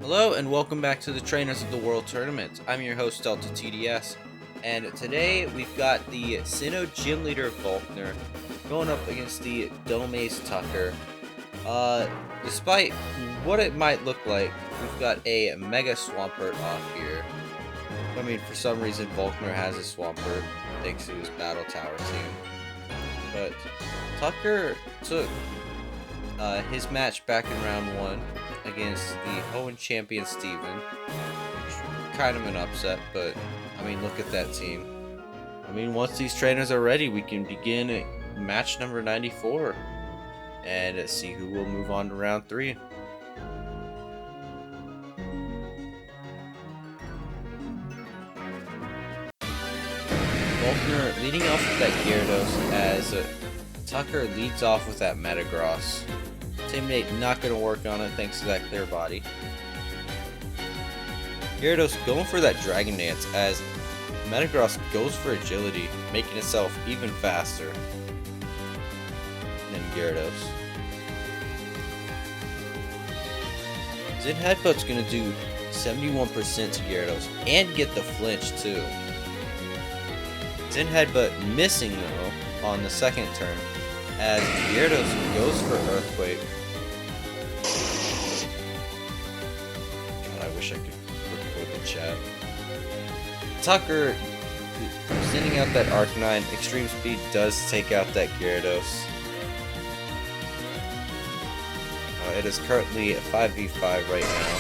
Hello and welcome back to the Trainers of the World Tournament. I'm your host DeltaTDS, and today we've got the Sinnoh Gym Leader Volkner going up against the Domaze Tucker. Despite what it might look like, we've got a Mega Swampert off here. I mean, for some reason Volkner has a Swampert thanks to his Battle Tower team. But Tucker took his match back in round 1 against the Owen champion Steven. Kind of an upset, but I mean, look at that team. I mean, once these trainers are ready, we can begin match number 94 and see who will move on to round 3. Volkner leading off with that Gyarados as Tucker leads off with that Metagross. Intimidate not going to work on it thanks to that clear body. Gyarados going for that Dragon Dance as Metagross goes for agility, making itself even faster than Gyarados. Zen Headbutt's going to do 71% to Gyarados and get the flinch too. Zen Headbutt missing though on the second turn as Gyarados goes for Earthquake. God, I wish I could record the chat. Tucker sending out that Arcanine. Extreme Speed does take out that Gyarados. It is currently a 5v5 right now.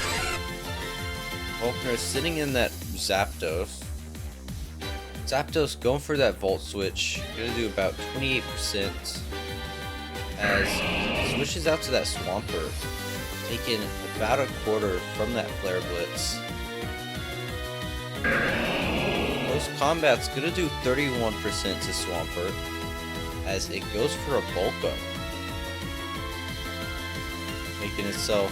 Volkner sitting in that Zapdos. Zapdos going for that Volt Switch. Gonna do about 28%. As he switches out to that Swampert, taking about a quarter from that Flare Blitz. Close Combat's gonna do 31% to Swampert as it goes for a Bulk Up, making itself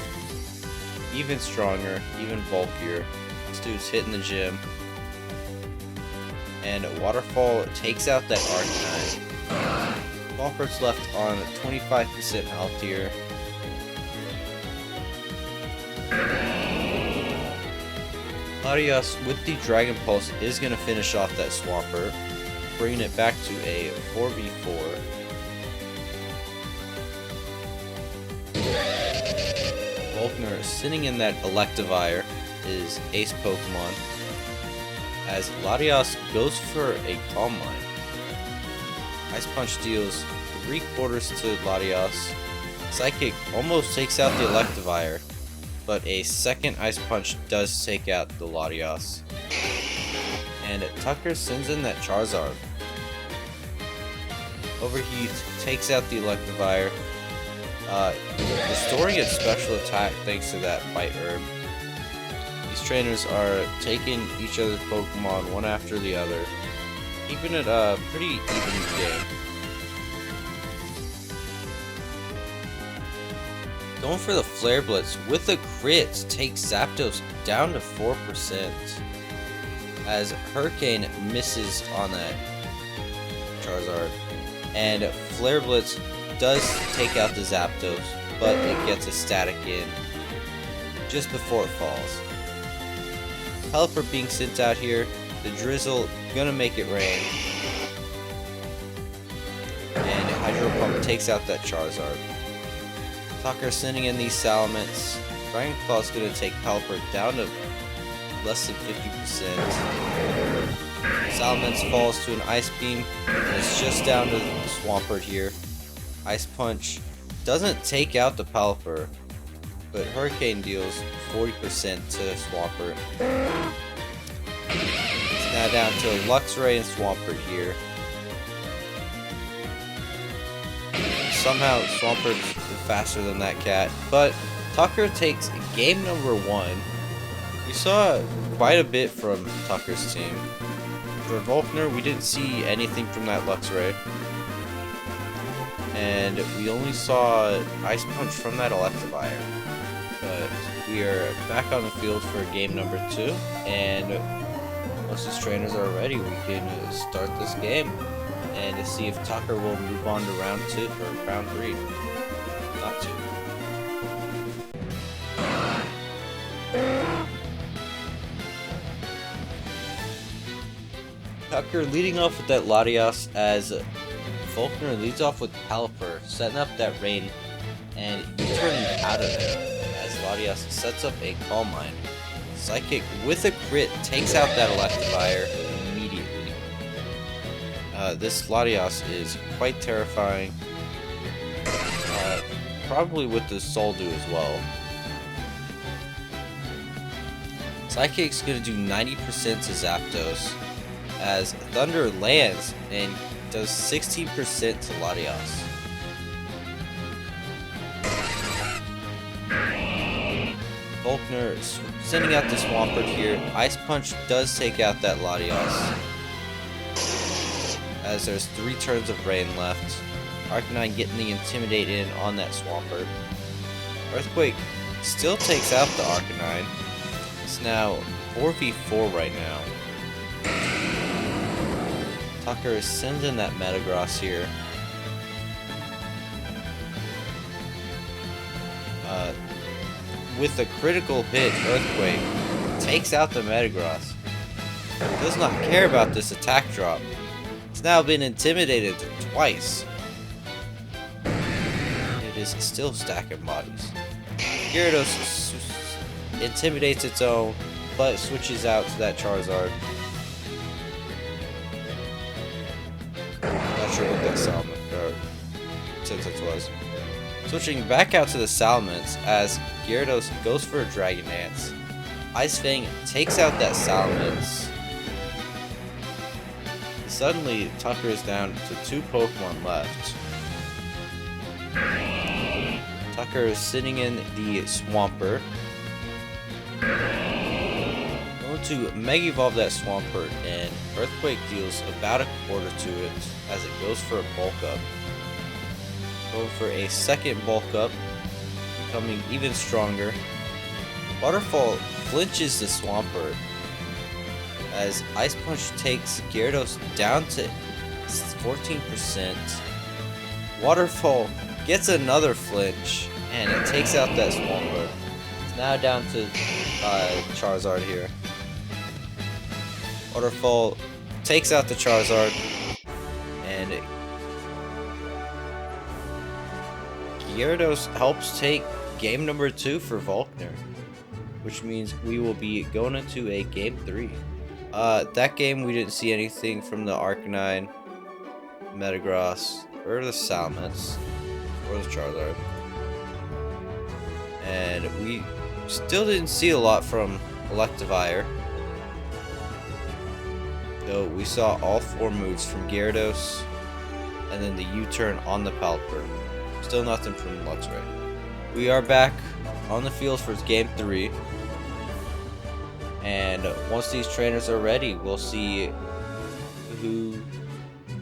even stronger, even bulkier. This dude's hitting the gym. And Waterfall takes out that Arcanine. Swampert's left on 25% health here. Latios with the Dragon Pulse is going to finish off that Swampert, bringing it back to a 4v4. Volkner sitting in that Electivire, his ace Pokemon, as Latios goes for a Calm Mind. Ice Punch deals 3/4 to Latios. Psychic almost takes out the Electivire, but a second Ice Punch does take out the Latios. And Tucker sends in that Charizard. Overheat takes out the Electivire, restoring its special attack thanks to that Bite Herb. These trainers are taking each other's Pokemon one after the other, keeping it a pretty even game. Going for the Flare Blitz with a crit takes Zapdos down to 4% as Hurricane misses on that Charizard. And Flare Blitz does take out the Zapdos, but it gets a static in just before it falls. Pelipper being sent out here, the Drizzle gonna make it rain. And Hydro Pump takes out that Charizard. Tucker sending in these Salamence. Dragon Claw's gonna take Pelipper down to less than 50%. Salamence falls to an Ice Beam, and it's just down to the Swampert here. Ice Punch doesn't take out the Pelipper, but Hurricane deals 40% to Swampert. It's now down to Luxray and Swampert here. Somehow Swampert's faster than that cat, but Tucker takes game number 1. We saw quite a bit from Tucker's team. For Volkner, we didn't see anything from that Luxray. And we only saw Ice Punch from that Electivire. But we are back on the field for game number 2, and once these trainers are ready, we can start this game and to see if Tucker will move on to round 2 or round 3. Not 2. Tucker leading off with that Latias as Volkner leads off with Pelipper, setting up that rain and turning out of there as Latias sets up a Calm Mind. Psychic with a crit takes out that Electivire immediately. This Latias is quite terrifying, probably with the Soul Dew as well. Psychic's gonna do 90% to Zapdos as Thunder lands and does 16% to Latias. Volkner sending out the Swampert here. Ice Punch does take out that Latias as there's 3 turns of rain left. Arcanine getting the Intimidate in on that Swampert. Earthquake still takes out the Arcanine. It's now 4v4 right now. Tucker is sending that Metagross here. With a critical hit, Earthquake takes out the Metagross. Does not care about this attack drop. It's now been intimidated twice. It is still stacking bodies. Gyarados intimidates its own, but switches out to that Charizard. Not sure what that Salamence was. Switching back out to the Salamence as Gyarados goes for a Dragon Dance. Ice Fang takes out that Salamence. Suddenly, Tucker is down to 2 Pokemon left. Tucker is sitting in the Swampert. Going to Mega Evolve that Swampert, and Earthquake deals about a quarter to it as it goes for a Bulk Up. Going for a second Bulk Up, becoming even stronger. Waterfall flinches the Swampert as Ice Punch takes Gyarados down to 14%. Waterfall gets another flinch and it takes out that Swampert. It's now down to Charizard here. Waterfall takes out the Charizard and Gyarados helps take game number 2 for Volkner, which means we will be going into a game 3. That game we didn't see anything from the Arcanine, Metagross, or the Salamence, or the Charizard. And we still didn't see a lot from Electivire, though we saw all 4 moves from Gyarados, and then the U-turn on the Pelipper. Still nothing from Luxray. We are back on the field for game 3. And once these trainers are ready, we'll see who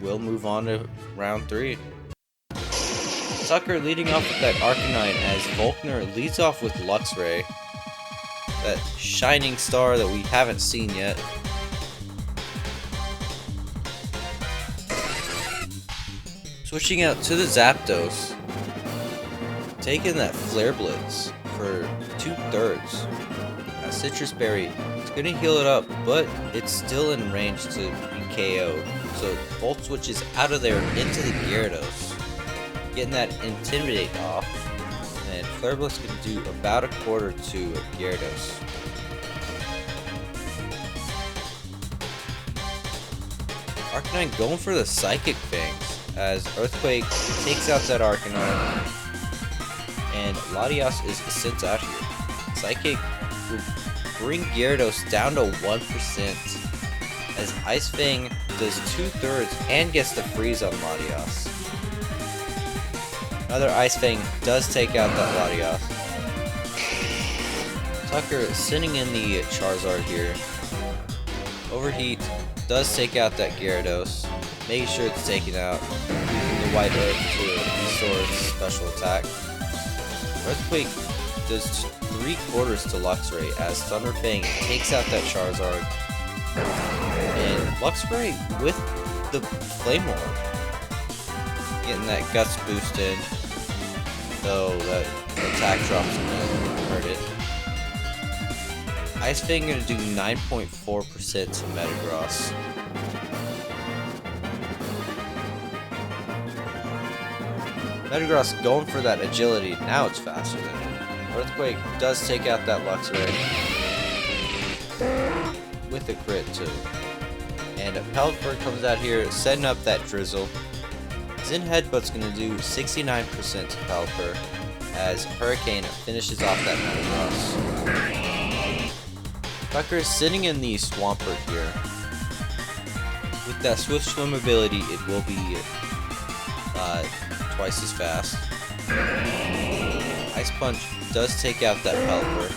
will move on to round 3. Tucker leading off with that Arcanine as Volkner leads off with Luxray. That shining star that we haven't seen yet. Switching out to the Zapdos. Taking that Flare Blitz for 2/3. Citrus Berry, it's going to heal it up, but it's still in range to be KO'd. So Volt switches out of there into the Gyarados, getting that Intimidate off, and Flare Blitz can do about a quarter to Gyarados. Arcanine going for the Psychic Fangs as Earthquake takes out that Arcanine, and Latias is sent out here. Psychic will bring Gyarados down to 1% as Ice Fang does 2/3 and gets the freeze on Latias. Another Ice Fang does take out that Latias. Tucker sending in the Charizard here. Overheat does take out that Gyarados, making sure it's taken out, using the White Earth to restore its special attack. Earthquake does 3/4 to Luxray as Thunder Fang takes out that Charizard. And Luxray with the Flame Orb, getting that Guts boost in, though that attack drop's gonna hurt it. Ice Fang gonna do 9.4% to Metagross. Metagross going for that agility. Now it's faster than him. Earthquake does take out that Luxray with a crit too. And Pelipper comes out here setting up that Drizzle. Zen Headbutt's going to do 69% to Pelipper as Hurricane finishes off that Metagross. Tucker is sitting in the Swampert here. With that Swift Swim ability, it will be twice as fast. Ice Punch does take out that Pelipper.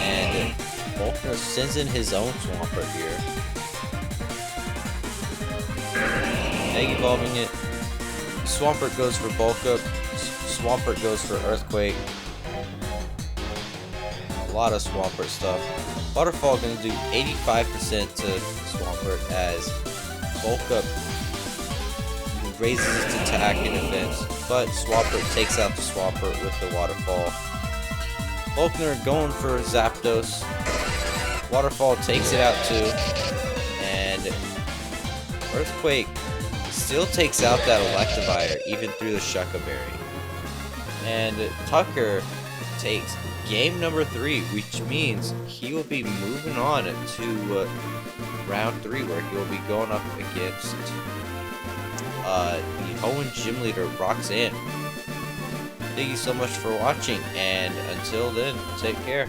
And Volkner sends in his own Swampert here. Egg evolving it. Swampert goes for Bulk Up. Swampert goes for Earthquake. A lot of Swampert stuff. Waterfall going to do 85% to Swampert as Bulk Up raises its attack and defense, but Swampert takes out the Swampert with the Waterfall. Volkner going for Zapdos. Waterfall takes it out too, and Earthquake still takes out that Electivire even through the Shucka Berry. And Tucker takes game number 3, which means he will be moving on to round 3, where he will be going up against the Hoenn Gym Leader Roxanne. Thank you so much for watching, and until then, take care.